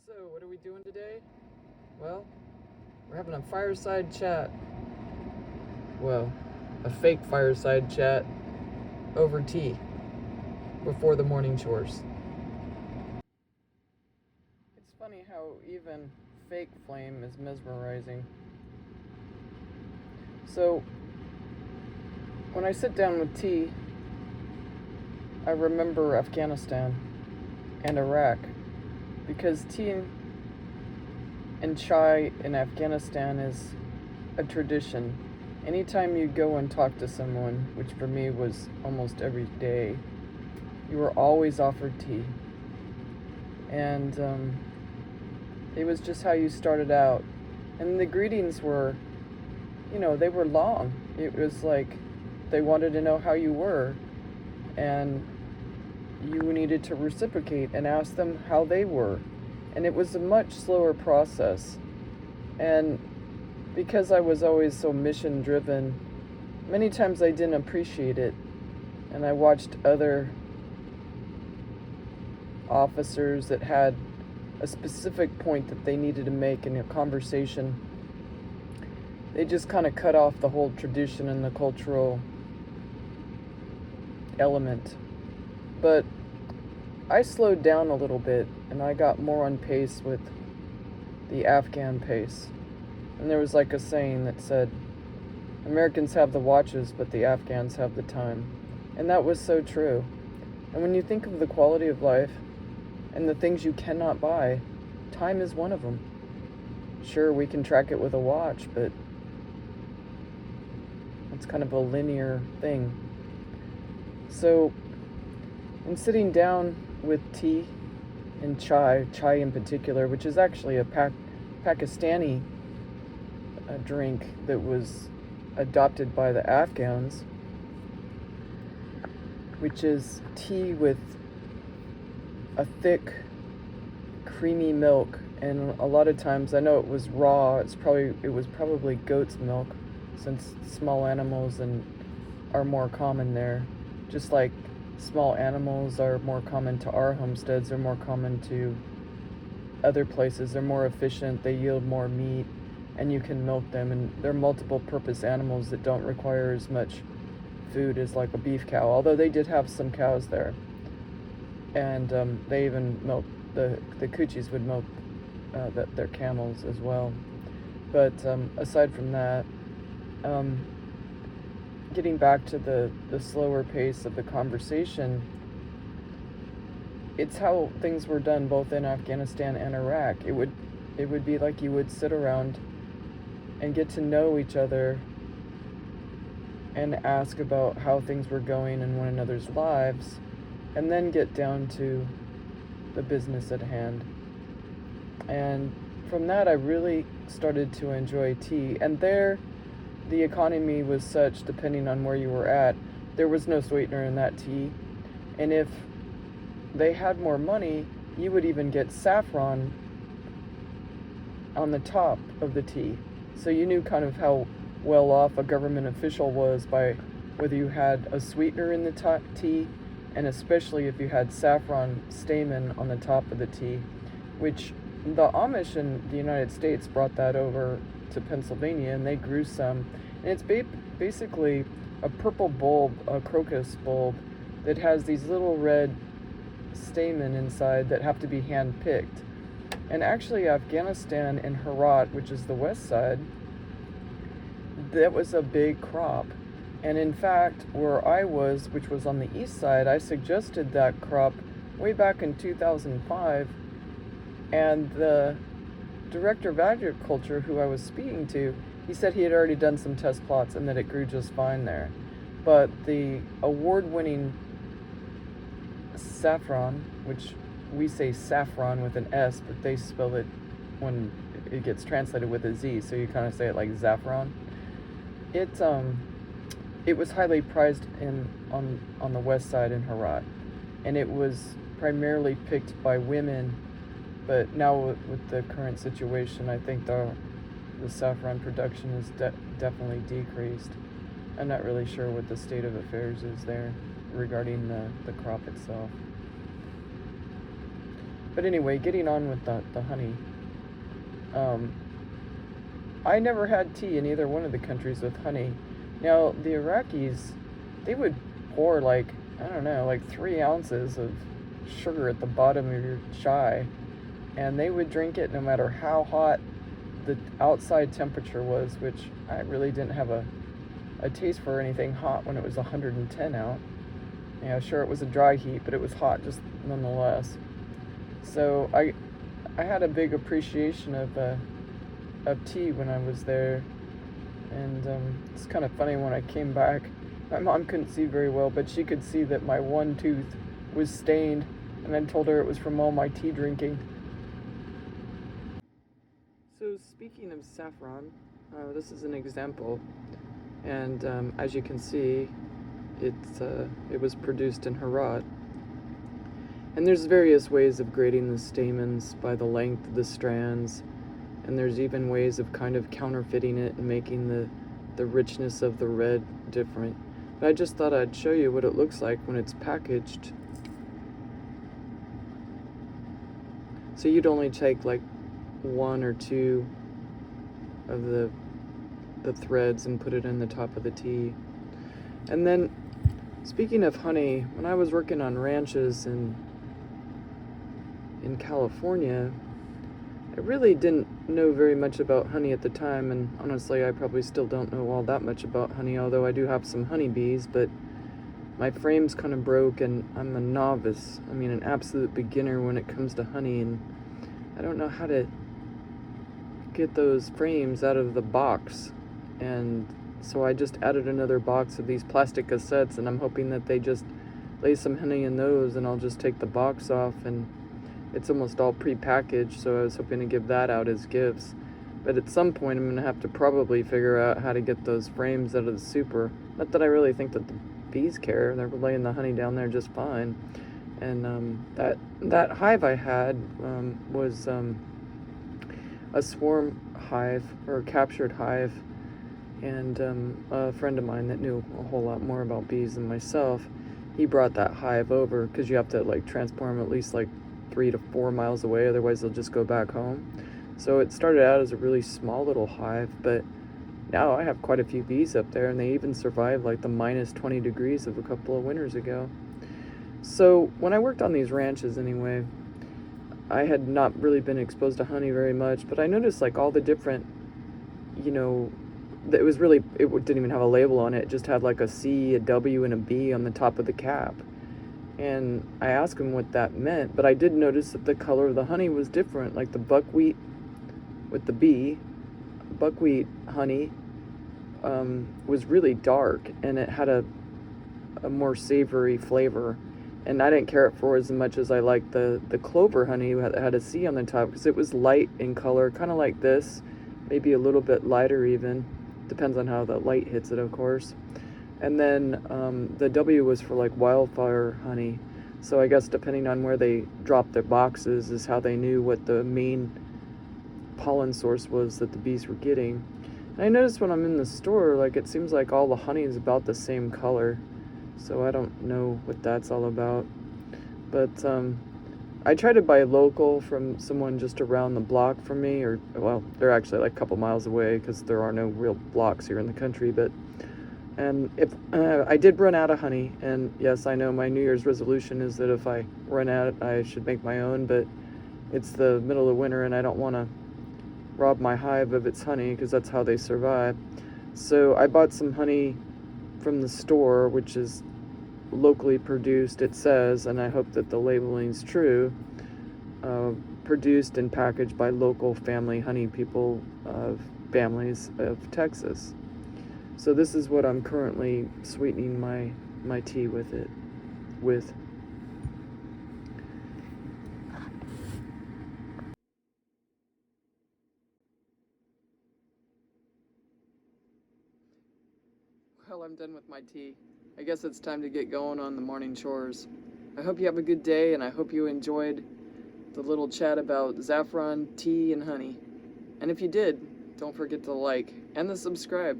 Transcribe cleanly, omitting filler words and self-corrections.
So, what are we doing today? Well, we're having a fireside chat. Well, a fake fireside chat over tea before the morning chores. It's funny how even fake flame is mesmerizing. So, when I sit down with tea, I remember Afghanistan and Iraq because tea and chai in Afghanistan is a tradition. Anytime you go and talk to someone, which for me was almost every day, you were always offered tea. And it was just how you started out. And the greetings were, they were long. It was like they wanted to know how you were. And you needed to reciprocate and ask them how they were. And it was a much slower process. And because I was always so mission driven, many times I didn't appreciate it. And I watched other officers that had a specific point that they needed to make in a conversation. They just kind of cut off the whole tradition and the cultural element. But I slowed down a little bit and I got more on pace with the Afghan pace. And there was like a saying that said, Americans have the watches, but the Afghans have the time. And that was so true. And when you think of the quality of life and the things you cannot buy, time is one of them. Sure, we can track it with a watch, but it's kind of a linear thing. So, in sitting down with tea and chai in particular, which is actually a Pakistani drink that was adopted by the Afghans, which is tea with a thick, creamy milk, and a lot of times, I know it was raw. It was probably goat's milk, since small animals are more common there, just like small animals are more common to our homesteads, they're more common to other places. They're more efficient, they yield more meat, and you can milk them. And they're multiple purpose animals that don't require as much food as like a beef cow, although they did have some cows there. And they even milk, the coochies would milk their camels as well. But aside from that, getting back to the slower pace of the conversation, it's how things were done both in Afghanistan and Iraq. It would be like you would sit around and get to know each other and ask about how things were going in one another's lives, and then get down to the business at hand. And from that, I really started to enjoy tea. And there, the economy was such, depending on where you were at, there was no sweetener in that tea. And if they had more money, you would even get saffron on the top of the tea. So you knew kind of how well off a government official was by whether you had a sweetener in the tea, and especially if you had saffron stamen on the top of the tea, which the Amish in the United States brought that over to Pennsylvania, and they grew some. And it's basically a purple bulb, a crocus bulb, that has these little red stamen inside that have to be hand-picked. And actually, Afghanistan and Herat, which is the west side, that was a big crop. And in fact, where I was, which was on the east side, I suggested that crop way back in 2005, and the director of agriculture who I was speaking to, he said he had already done some test plots and that it grew just fine there. But the award-winning saffron, which we say saffron with an S, but they spell it when it gets translated with a Z, so you kind of say it like zaffron. It was highly prized on the west side in Herat, and it was primarily picked by women. But now with the current situation, I think the saffron production is definitely decreased. I'm not really sure what the state of affairs is there regarding the crop itself. But anyway, getting on with the honey. Um, I never had tea in either one of the countries with honey. Now, the Iraqis, they would pour like, I don't know, like 3 ounces of sugar at the bottom of your chai, and they would drink it no matter how hot the outside temperature was, which I really didn't have a taste for anything hot when it was 110 out. Yeah, sure, it was a dry heat, but it was hot just nonetheless. So I had a big appreciation of tea when I was there, and it's kind of funny when I came back. My mom couldn't see very well, but she could see that my one tooth was stained, and I told her it was from all my tea drinking. So speaking of saffron, this is an example, and as you can see, it was produced in Herat. And there's various ways of grading the stamens by the length of the strands, and there's even ways of kind of counterfeiting it and making the richness of the red different. But I just thought I'd show you what it looks like when it's packaged. So you'd only take like 1 or 2 of the threads and put it in the top of the tea. And then, speaking of honey, when I was working on ranches in California, I really didn't know very much about honey at the time, and honestly I probably still don't know all that much about honey, although I do have some honeybees, but my frame's kind of broke and I'm a novice. I mean, an absolute beginner when it comes to honey, and I don't know how to get those frames out of the box. And so I just added another box of these plastic cassettes, and I'm hoping that they just lay some honey in those, and I'll just take the box off, and it's almost all pre-packaged, so I was hoping to give that out as gifts. But at some point I'm going to have to probably figure out how to get those frames out of the super. Not that I really think that the bees care, they're laying the honey down there just fine. And that hive I had was a swarm hive, or a captured hive, and a friend of mine that knew a whole lot more about bees than myself, he brought that hive over, because you have to like transport them at least like 3 to 4 miles away, otherwise they'll just go back home. So it started out as a really small little hive, but now I have quite a few bees up there, and they even survived like the minus 20 degrees of a couple of winters ago. So when I worked on these ranches anyway, I had not really been exposed to honey very much, but I noticed like all the different, it didn't even have a label on it. It just had like a C, a W, and a B on the top of the cap. And I asked him what that meant, but I did notice that the color of the honey was different. Like the buckwheat with the B, buckwheat honey was really dark, and it had a more savory flavor. And I didn't care it for as much as I liked the clover honey that had a C on the top, because it was light in color, kind of like this, maybe a little bit lighter even. Depends on how the light hits it, of course. And then the W was for like wildfire honey. So I guess depending on where they dropped their boxes is how they knew what the main pollen source was that the bees were getting. And I noticed when I'm in the store, like it seems like all the honey is about the same color. So I don't know what that's all about. But I try to buy local from someone just around the block from me, or, well, they're actually like a couple miles away because there are no real blocks here in the country, and if I did run out of honey, and yes, I know my New Year's resolution is that if I run out, I should make my own, but it's the middle of winter and I don't want to rob my hive of its honey, because that's how they survive. So I bought some honey from the store, which is locally produced, it says, and I hope that the labeling's true, produced and packaged by local family honey people, families of Texas. So this is what I'm currently sweetening my tea with. Well, I'm done with my tea. I guess it's time to get going on the morning chores. I hope you have a good day, and I hope you enjoyed the little chat about saffron, tea, and honey. And if you did, don't forget to like and the subscribe.